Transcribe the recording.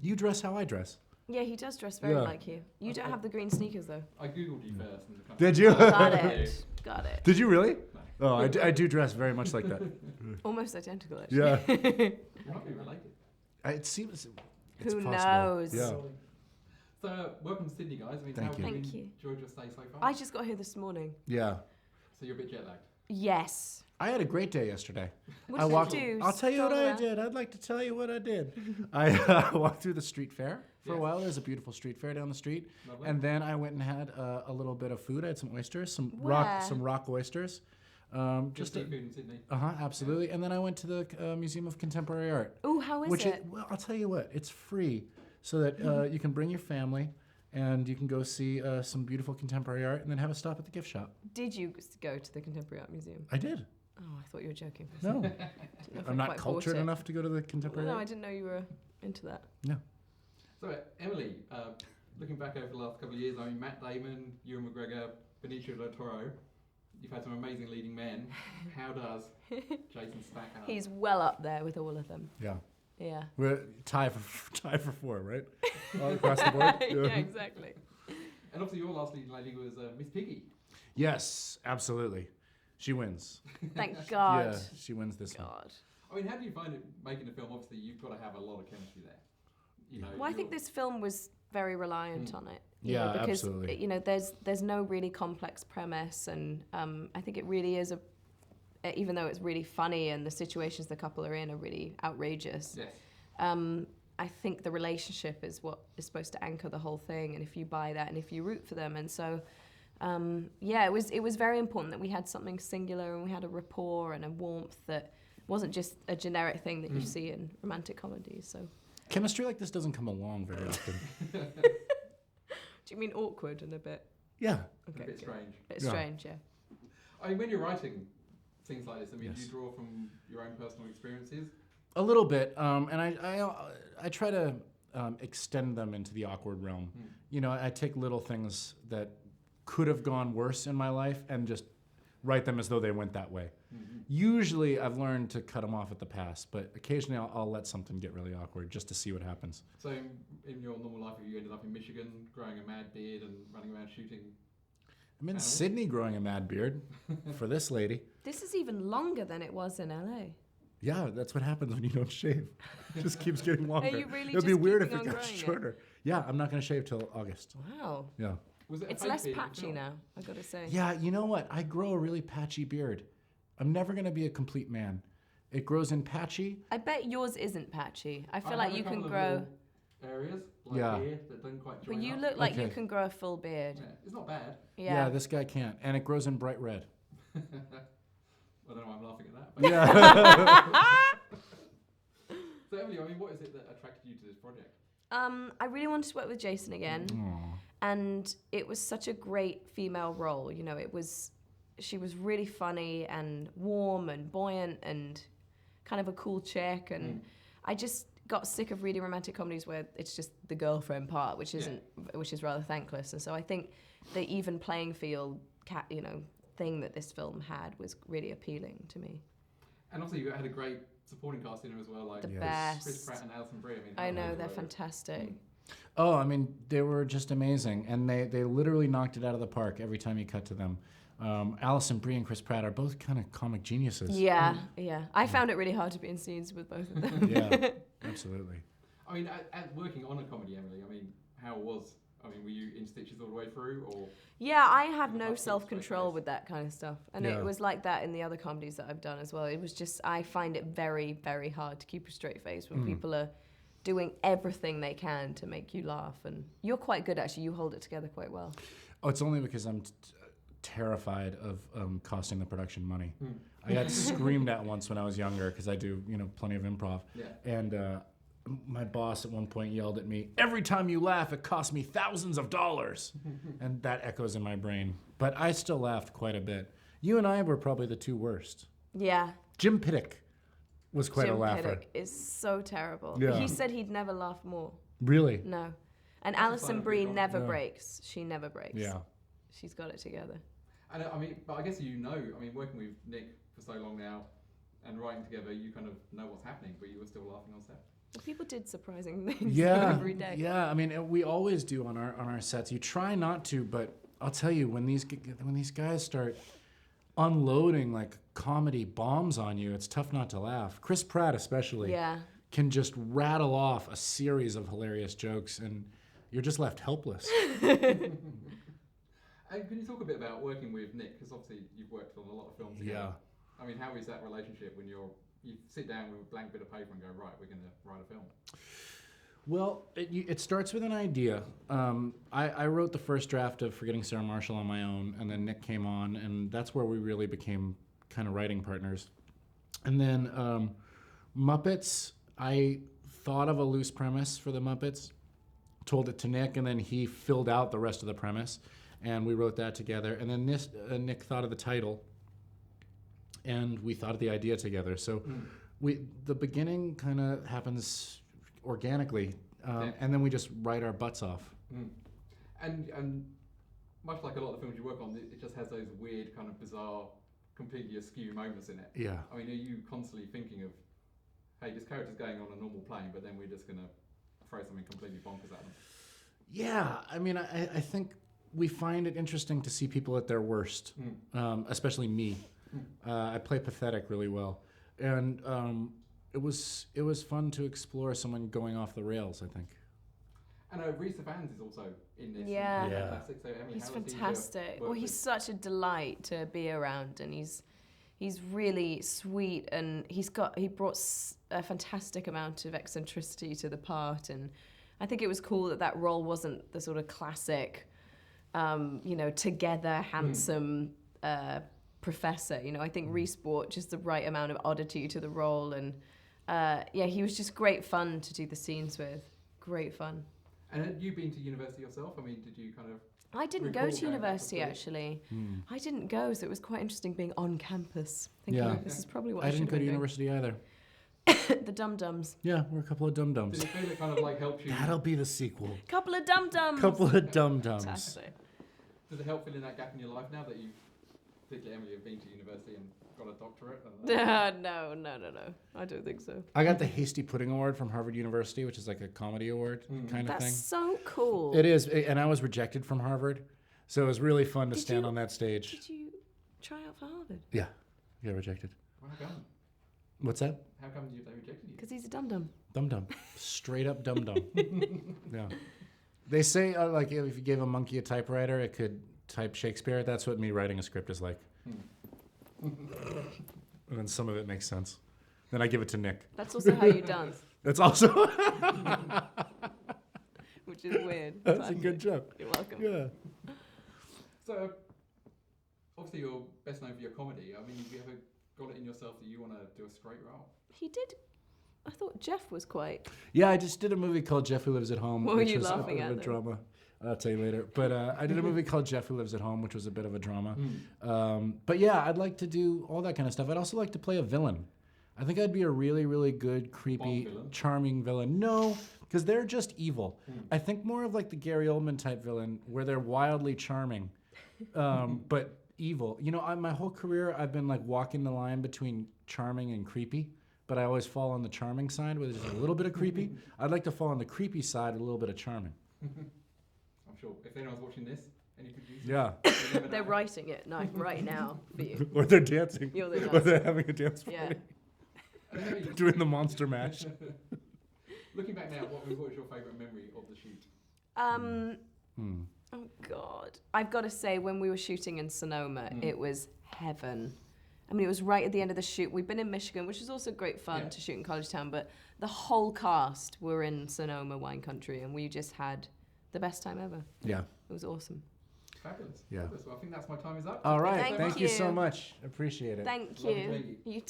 You dress how I dress. Yeah, he does dress very like you. You don't have the green sneakers though. I googled you first. And Did you? Got it. Got it. Did you really? No. Oh, I do dress very much like that. Almost identical, actually. Yeah. Might be related. It seems. It's Who possible. knows? Yeah. So, welcome to Sydney, guys. I mean, Thank how you. have Thank you you. enjoyed your stay so far? I just got here this morning. Yeah. So you're a bit jet lagged. Yes. I had a great day yesterday. What I did walked. you do? I'll tell you what Stroll I around? did. I'd like to tell you what I did. I walked through the street fair for a Yes. while. There's a beautiful street fair down the street, Lovely. and then I went and had a little bit of food. I had some oysters, some Where? rock oysters. Good Just seafood in Sydney. absolutely. And then I went to the Museum of Contemporary Art, Oh, how is it? well, I'll tell you what, it's free, so that you can bring your family and you can go see some beautiful contemporary art, and then have a stop at the gift shop. Did you go to the Contemporary Art Museum? I did. Oh, I thought you were joking. No, Didn't know if I I'm not quite cultured bought it. enough to go to the contemporary No, I art. didn't know you were into that. So, Emily, looking back over the last couple of years, I mean, Matt Damon, Ewan McGregor, Benicio del Toro, you've had some amazing leading men. How does Jason stack up? He's well up there with all of them. Yeah. Yeah. We're tie for 4, right? All across the board. Yeah, exactly. And obviously, your last leading lady was Miss Piggy. Yes, absolutely. She wins. Thank God. Yeah, she wins this one. God. I mean, how do you find it making a film? Obviously, you've got to have a lot of chemistry there. You know, Well, I think you're- this film was very reliant on it. you Yeah, know, because absolutely. you know, there's no really complex premise, and I think it really is even though it's really funny and the situations the couple are in are really outrageous. Yes. I think the relationship is what is supposed to anchor the whole thing, and if you buy that and if you root for them, and so yeah, it was very important that we had something singular and we had a rapport and a warmth that wasn't just a generic thing that you see in romantic comedies. So, Chemistry like this doesn't come along very often. do you mean awkward and a bit? Yeah. Okay, a bit good. strange. Bit Yeah. strange, yeah. I mean, when you're writing things like this, I mean, do Yes. you draw from your own personal experiences? A little bit, and I try to extend them into the awkward realm. You know, I take little things that could have gone worse in my life and just write them as though they went that way. Usually, I've learned to cut them off at the pass, but occasionally I'll let something get really awkward just to see what happens. So, in your normal life, have you ended up in Michigan, growing a mad beard and running around shooting? I'm in Animals? Sydney growing a mad beard for this lady. This is even longer than it was in LA. Yeah, that's what happens when you don't shave. It just keeps getting longer. you really It'd be just weird if keeping it on got growing it? shorter. Yeah, I'm not going to shave till August. Wow. Yeah. Was it a It's fake less beard in the patchy film? now, I gotta say. Yeah, you know what? I grow a really patchy beard. I'm never going to be a complete man. It grows in patchy. I bet yours isn't patchy. I feel I like have a you can couple of grow, little areas, like Yeah. here, that don't quite join but you up. look like you Okay. can grow a full beard. Yeah, it's not bad. Yeah. This guy can't. And it grows in bright red. I don't know why I'm laughing at that. But Yeah. So, Emily, I mean, what is it that attracted you to this project? I really wanted to work with Jason again, Aw. and it was such a great female role. You know, she was really funny and warm and buoyant and kind of a cool chick, and I just got sick of reading romantic comedies where it's just the girlfriend part, which is rather thankless. And so I think the even playing field, thing that this film had was really appealing to me. And also, you had a great supporting cast in it as well, like The Yes. best. Chris Pratt and Alison Brie. I mean, I how know, good they're were they? fantastic. Oh, I mean, they were just amazing. And they literally knocked it out of the park every time you cut to them. Alison Brie and Chris Pratt are both kind of comic geniuses. Yeah, yeah. I found it really hard to be in scenes with both of them. Yeah, absolutely. I mean, at working on a comedy, Emily, I mean, were you in stitches all the way through, or? Yeah, I have You're no like self-control straight-faced. with that kind of stuff. And Yeah. it was like that in the other comedies that I've done as well. It was just, I find it very, very hard to keep a straight face when people are doing everything they can to make you laugh. And you're quite good, actually. You hold it together quite well. Oh, it's only because I'm terrified of costing the production money. I got screamed at once when I was younger because I do, plenty of improv. Yeah. And my boss at one point yelled at me, "Every time you laugh, it costs me thousands of dollars." And that echoes in my brain. But I still laughed quite a bit. You and I were probably the two worst. Yeah. Jim Pittick was quite Jim a laugher. Pittick is so terrible. Yeah. He said he'd never laugh more. Really? No. And That's a sign Alison of Brie good never Yeah. breaks. She never breaks. Yeah. She's got it together. And I mean, but I guess working with Nick for so long now, and writing together, you kind of know what's happening, but you were still laughing on set. Well, people did surprising things Yeah, every day. yeah. I mean, we always do on our sets. You try not to, but I'll tell you, when these guys start unloading like comedy bombs on you, it's tough not to laugh. Chris Pratt especially can just rattle off a series of hilarious jokes, and you're just left helpless. And can you talk a bit about working with Nick? Because obviously you've worked on a lot of films together. Yeah. I mean, how is that relationship when you sit down with a blank bit of paper and go, right, we're going to write a film? Well, it starts with an idea. I wrote the first draft of Forgetting Sarah Marshall on my own, and then Nick came on, and that's where we really became kind of writing partners. And then Muppets, I thought of a loose premise for the Muppets, told it to Nick, and then he filled out the rest of the premise, and we wrote that together. And then Nick thought of the title, and we thought of the idea together. So the beginning kind of happens organically, and then we just write our butts off. And much like a lot of the films you work on, it just has those weird, kind of bizarre, completely askew moments in it. Yeah. I mean, are you constantly thinking of, hey, this character's going on a normal plane, but then we're just going to throw something completely bonkers at them? Yeah, I mean, I think we find it interesting to see people at their worst, especially me. I play pathetic really well, and it was fun to explore someone going off the rails, I think. And Rhys Ifans is also in this. Yeah. Fantastic. So, Emily, He's how was he to fantastic. work Well, he's with? such a delight to be around, and he's really sweet, and he brought a fantastic amount of eccentricity to the part, and I think it was cool that role wasn't the sort of classic, together handsome professor. I think Rhys brought just the right amount of oddity to the role, and he was just great fun to do the scenes with. Great fun. And had you been to university yourself? I mean, did you kind of... I didn't go recall to going university, back to actually. I didn't go, so it was quite interesting being on campus. Thinking, Yeah. this is probably what I I should didn't go have to been university either. doing. The dum-dums. Yeah, we're a couple of dum-dums. Did it feel it kind of like helped you... That'll be the sequel. Couple of dum-dums. Couple of dum-dums. Fantastic. Does it help fill in that gap in your life now that you, particularly Emily, have been to university and got a doctorate? No. I don't think so. I got the Hasty Pudding Award from Harvard University, which is like a comedy award kind of That's thing. so cool. It is, and I was rejected from Harvard, so it was really fun to Did stand you- on that stage. Did you try out for Harvard? Yeah, got rejected. Well, how come? What's that? How come they rejected you? Because he's a dum-dum. Dum-dum. Straight up dum-dum. Yeah. They say, like, if you gave a monkey a typewriter, it could type Shakespeare. That's what me writing a script is like. And then some of it makes sense. Then I give it to Nick. That's also how you dance, That's also... which is weird. That's a good joke. You're welcome. Yeah. So, obviously you're best known for your comedy. I mean, have you ever got it in yourself that you want to do a straight role? He did. I thought Jeff was quite. Yeah, I just did a movie called Jeff Who Lives at Home. What were which you was laughing a bit at of a then? drama. I'll tell you later. But I did a movie called Jeff Who Lives at Home, which was a bit of a drama. But yeah, I'd like to do all that kind of stuff. I'd also like to play a villain. I think I'd be a really, really good, creepy, Bond villain? charming villain. No, because they're just evil. I think more of like the Gary Oldman type villain, where they're wildly charming, but evil. My whole career I've been like walking the line between charming and creepy, but I always fall on the charming side with just a little bit of creepy. I'd like to fall on the creepy side with a little bit of charming. I'm sure if anyone's watching this, any producers, Yeah. you never They're know. writing it right now for you. Or they're dancing. You're the Or dancer. they're having a dance party. Yeah. And Emily, Doing the monster mash. looking back now, what was your favourite memory of the shoot? Oh God. I've got to say, when we were shooting in Sonoma, it was heaven. I mean, it was right at the end of the shoot. We've been in Michigan, which is also great fun to shoot in College Town, but the whole cast were in Sonoma wine country, and we just had the best time ever. Yeah. It was awesome. Fabulous. Yeah. Fabulous. Well, I think that's my time is up. All right. Thank Thank you so you. much. Appreciate it. Thank Lovely to you. meet you. You too.